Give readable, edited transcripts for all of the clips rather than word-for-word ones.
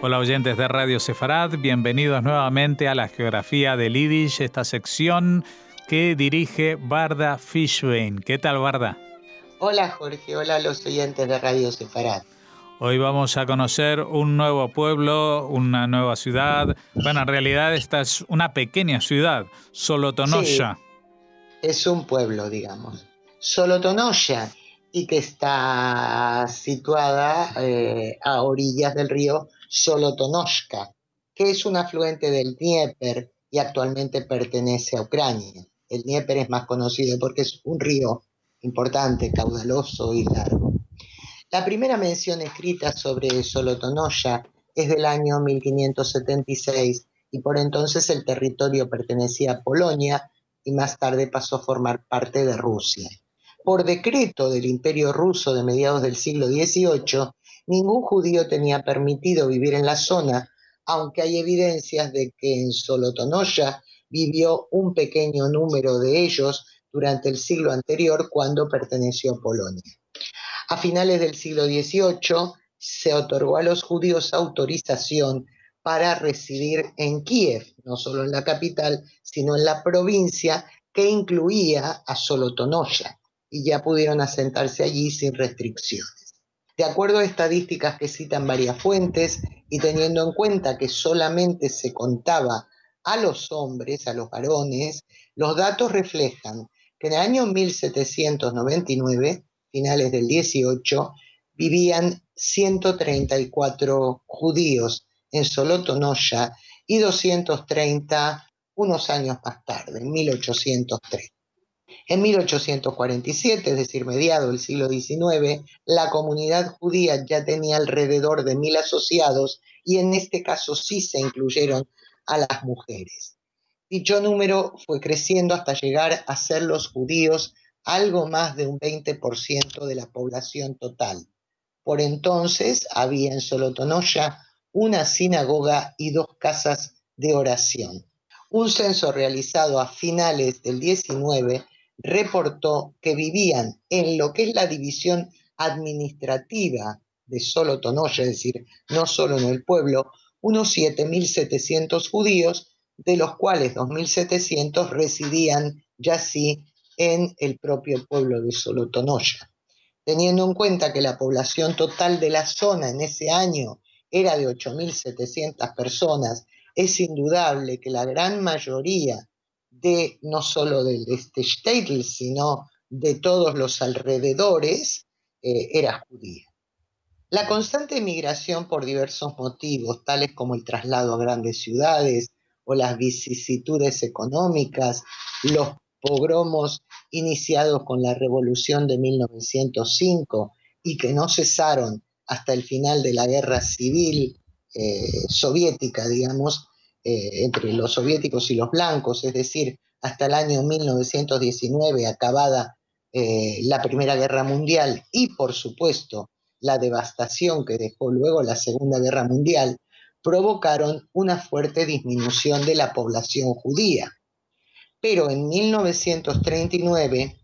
Hola oyentes de Radio Sefarad, bienvenidos nuevamente a la Geografía del Yiddish, esta sección que dirige Varda Fishbein. ¿Qué tal, Varda? Hola Jorge, hola a los oyentes de Radio Sefarad. Hoy vamos a conocer un nuevo pueblo, una nueva ciudad. Bueno, en realidad esta es una pequeña ciudad, Solotonosha. Sí, es un pueblo, digamos. Solotonosha, y que está situada a orillas del río Solotonoshka, que es un afluente del Dnieper y actualmente pertenece a Ucrania. El Dnieper es más conocido porque es un río importante, caudaloso y largo. La primera mención escrita sobre Solotonosha es del año 1576 y por entonces el territorio pertenecía a Polonia y más tarde pasó a formar parte de Rusia. Por decreto del Imperio Ruso de mediados del siglo XVIII, ningún judío tenía permitido vivir en la zona, aunque hay evidencias de que en Solotonosha vivió un pequeño número de ellos durante el siglo anterior cuando perteneció a Polonia. A finales del siglo XVIII se otorgó a los judíos autorización para residir en Kiev, no solo en la capital, sino en la provincia que incluía a Solotonosha, y ya pudieron asentarse allí sin restricciones. De acuerdo a estadísticas que citan varias fuentes y teniendo en cuenta que solamente se contaba a los hombres, a los varones, los datos reflejan que en el año 1799, finales del 18, vivían 134 judíos en Solotonosha y 230 unos años más tarde, en 1803. En 1847, es decir, mediados del siglo XIX, la comunidad judía ya tenía alrededor de 1.000 asociados y en este caso sí se incluyeron a las mujeres. Dicho número fue creciendo hasta llegar a ser los judíos algo más de un 20% de la población total. Por entonces había en Solotonosha una sinagoga y 2 casas de oración. Un censo realizado a finales del 19 reportó que vivían en lo que es la división administrativa de Solotonosha, es decir, no solo en el pueblo, unos 7.700 judíos, de los cuales 2.700 residían ya sí en el propio pueblo de Solotonosha. Teniendo en cuenta que la población total de la zona en ese año era de 8.700 personas, es indudable que la gran mayoría de no solo del shtetl, sino de todos los alrededores, era judía. La constante migración por diversos motivos, tales como el traslado a grandes ciudades o las vicisitudes económicas, los pogromos iniciados con la Revolución de 1905 y que no cesaron hasta el final de la Guerra Civil soviética, digamos, entre los soviéticos y los blancos, es decir, hasta el año 1919, acabada la Primera Guerra Mundial y, por supuesto, la devastación que dejó luego la Segunda Guerra Mundial, provocaron una fuerte disminución de la población judía. Pero en 1939,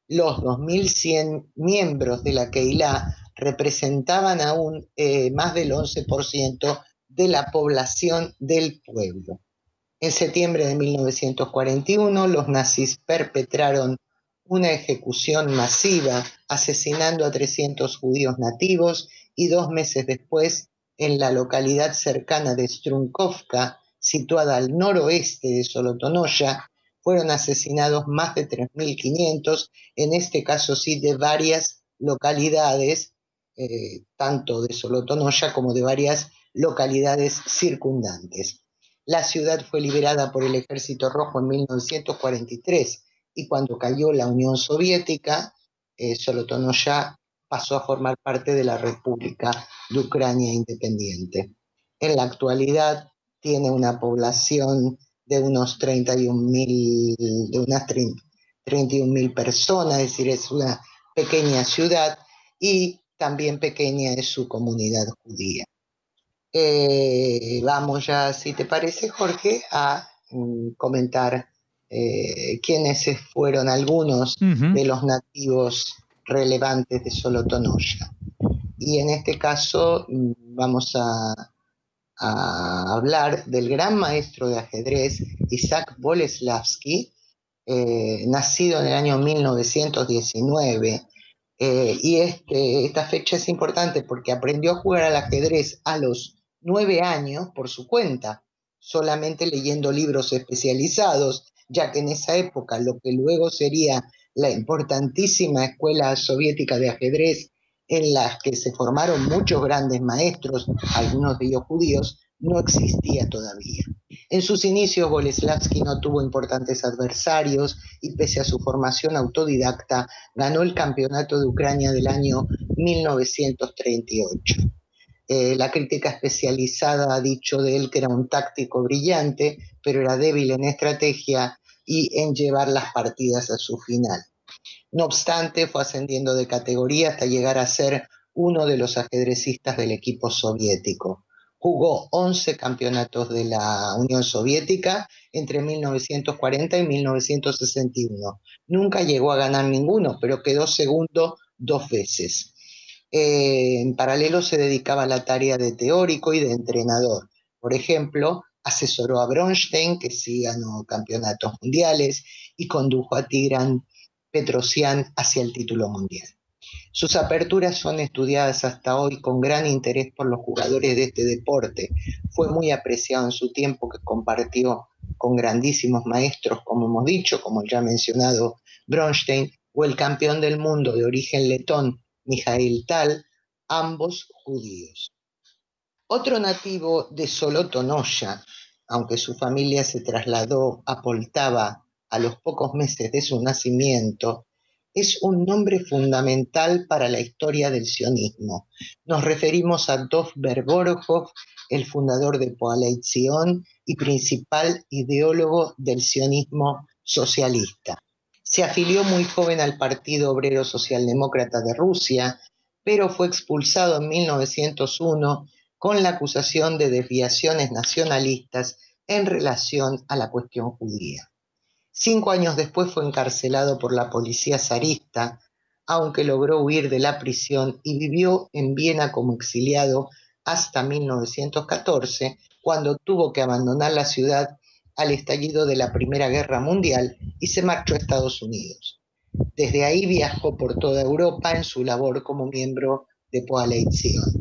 los 2.100 miembros de la Keilah representaban aún más del 11% de la población del pueblo. En septiembre de 1941, los nazis perpetraron una ejecución masiva, asesinando a 300 judíos nativos, y 2 meses después, en la localidad cercana de Strunkovka, situada al noroeste de Solotonosha, fueron asesinados más de 3.500, en este caso sí de varias localidades, tanto de Solotonosha como de varias localidades circundantes. La ciudad fue liberada por el Ejército Rojo en 1943 y cuando cayó la Unión Soviética, Solotonosha pasó a formar parte de la República de Ucrania independiente. En la actualidad tiene una población de unos 31.000 personas, es decir, es una pequeña ciudad y también pequeña es su comunidad judía. Vamos ya, si te parece, Jorge, a comentar quiénes fueron algunos de los nativos relevantes de Solotonosha. Y en este caso vamos a a hablar del gran maestro de ajedrez Isaac Boleslavsky, nacido en el año 1919. Y esta fecha es importante porque aprendió a jugar al ajedrez a los 9 años por su cuenta, solamente leyendo libros especializados, ya que en esa época lo que luego sería la importantísima escuela soviética de ajedrez, en la que se formaron muchos grandes maestros, algunos de ellos judíos, no existía todavía. En sus inicios, Boleslavsky no tuvo importantes adversarios y pese a su formación autodidacta, ganó el campeonato de Ucrania del año 1938. La crítica especializada ha dicho de él que era un táctico brillante, pero era débil en estrategia y en llevar las partidas a su final. No obstante, fue ascendiendo de categoría hasta llegar a ser uno de los ajedrecistas del equipo soviético. Jugó 11 campeonatos de la Unión Soviética entre 1940 y 1961. Nunca llegó a ganar ninguno, pero quedó segundo 2 veces. En paralelo se dedicaba a la tarea de teórico y de entrenador. Por ejemplo, asesoró a Bronstein, que sí ganó campeonatos mundiales, y condujo a Tigran Petrosian hacia el título mundial. Sus aperturas son estudiadas hasta hoy con gran interés por los jugadores de este deporte. Fue muy apreciado en su tiempo que compartió con grandísimos maestros, como hemos dicho, como el ya mencionado Bronstein, o el campeón del mundo de origen letón, Mikhail Tal, ambos judíos. Otro nativo de Solotonoya, aunque su familia se trasladó a Poltava a los pocos meses de su nacimiento, es un nombre fundamental para la historia del sionismo. Nos referimos a Dov Ber-Borojov, el fundador de Poalei Zion y principal ideólogo del sionismo socialista. Se afilió muy joven al Partido Obrero Socialdemócrata de Rusia, pero fue expulsado en 1901 con la acusación de desviaciones nacionalistas en relación a la cuestión judía. 5 años después fue encarcelado por la policía zarista, aunque logró huir de la prisión y vivió en Viena como exiliado hasta 1914, cuando tuvo que abandonar la ciudad al estallido de la Primera Guerra Mundial y se marchó a Estados Unidos. Desde ahí viajó por toda Europa en su labor como miembro de Poalei Zion.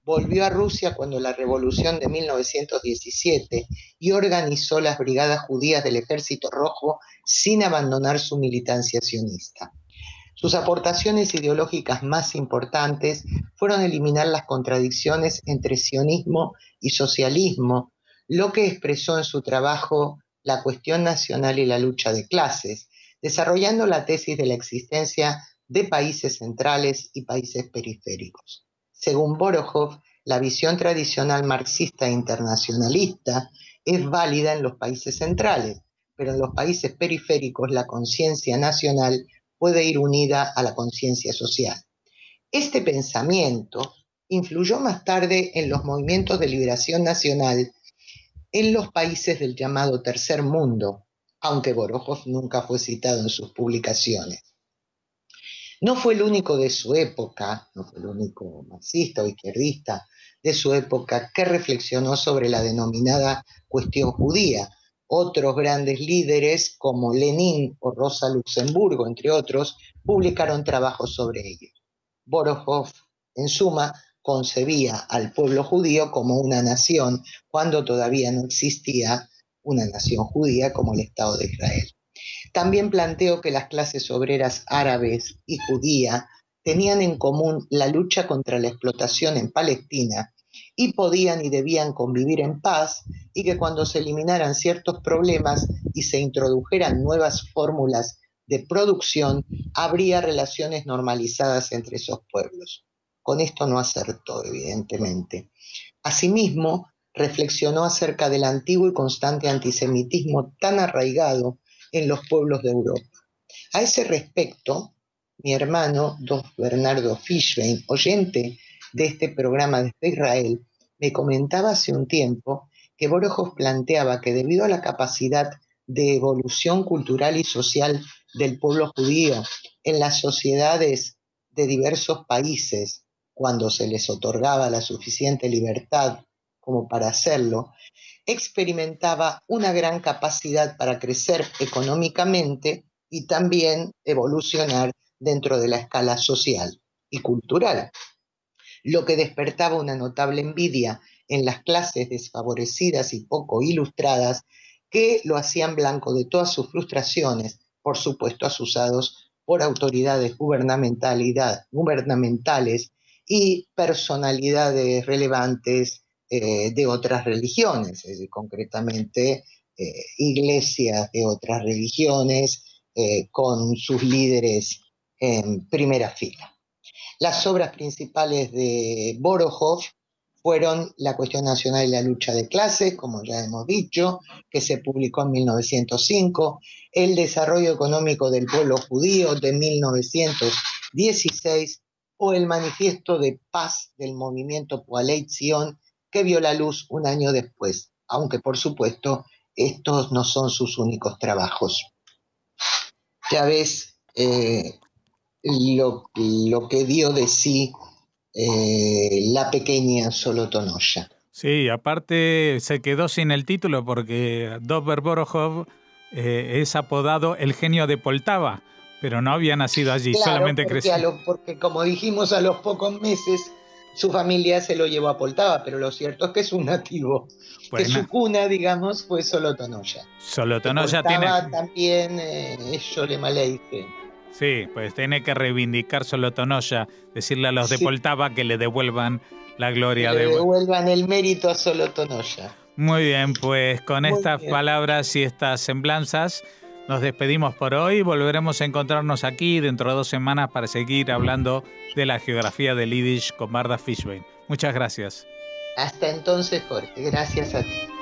Volvió a Rusia cuando la Revolución de 1917 y organizó las brigadas judías del Ejército Rojo sin abandonar su militancia sionista. Sus aportaciones ideológicas más importantes fueron eliminar las contradicciones entre sionismo y socialismo, lo que expresó en su trabajo La cuestión nacional y la lucha de clases, desarrollando la tesis de la existencia de países centrales y países periféricos. Según Borojov, la visión tradicional marxista e internacionalista es válida en los países centrales, pero en los países periféricos la conciencia nacional puede ir unida a la conciencia social. Este pensamiento influyó más tarde en los movimientos de liberación nacional en los países del llamado Tercer Mundo, aunque Borojov nunca fue citado en sus publicaciones. No fue el único de su época, no fue el único marxista o izquierdista de su época que reflexionó sobre la denominada cuestión judía. Otros grandes líderes como Lenin o Rosa Luxemburgo, entre otros, publicaron trabajos sobre ello. Borojov, en suma, concebía al pueblo judío como una nación cuando todavía no existía una nación judía como el Estado de Israel. También planteó que las clases obreras árabes y judía tenían en común la lucha contra la explotación en Palestina y podían y debían convivir en paz, y que cuando se eliminaran ciertos problemas y se introdujeran nuevas fórmulas de producción, habría relaciones normalizadas entre esos pueblos. Con esto no acertó, evidentemente. Asimismo, reflexionó acerca del antiguo y constante antisemitismo tan arraigado en los pueblos de Europa. A ese respecto, mi hermano, Dov Bernardo Fishbein, oyente de este programa desde Israel, me comentaba hace un tiempo que Borojov planteaba que debido a la capacidad de evolución cultural y social del pueblo judío en las sociedades de diversos países, cuando se les otorgaba la suficiente libertad como para hacerlo, experimentaba una gran capacidad para crecer económicamente y también evolucionar dentro de la escala social y cultural, lo que despertaba una notable envidia en las clases desfavorecidas y poco ilustradas que lo hacían blanco de todas sus frustraciones, por supuesto asusados por autoridades gubernamentales y personalidades relevantes de otras religiones, es decir, concretamente iglesias de otras religiones con sus líderes en primera fila. Las obras principales de Borojov fueron La cuestión nacional y la lucha de clases, como ya hemos dicho, que se publicó en 1905, El desarrollo económico del pueblo judío de 1916, o El manifiesto de paz del movimiento Poalei Zion, que vio la luz un año después, aunque por supuesto estos no son sus únicos trabajos. Ya ves lo que dio de sí la pequeña Solotonoya. Sí, aparte se quedó sin el título porque Dovber Borojov es apodado el genio de Poltava, pero no había nacido allí, claro, solamente creció. Porque como dijimos, a los pocos meses su familia se lo llevó a Poltava, pero lo cierto es que es un nativo, bueno, que su cuna, digamos, fue Solotonoya. Solotonoya tiene... tiene... también es Sholem-Aleichem. Sí, pues tiene que reivindicar Solotonoya, decirle a los de Poltava que le devuelvan la gloria. Que le devuelvan el mérito a Solotonoya. Muy bien, pues con estas palabras y estas semblanzas nos despedimos por hoy. Volveremos a encontrarnos aquí dentro de 2 semanas para seguir hablando de la geografía del Yiddish con Varda Fishbein. Muchas gracias. Hasta entonces, Jorge. Gracias a ti.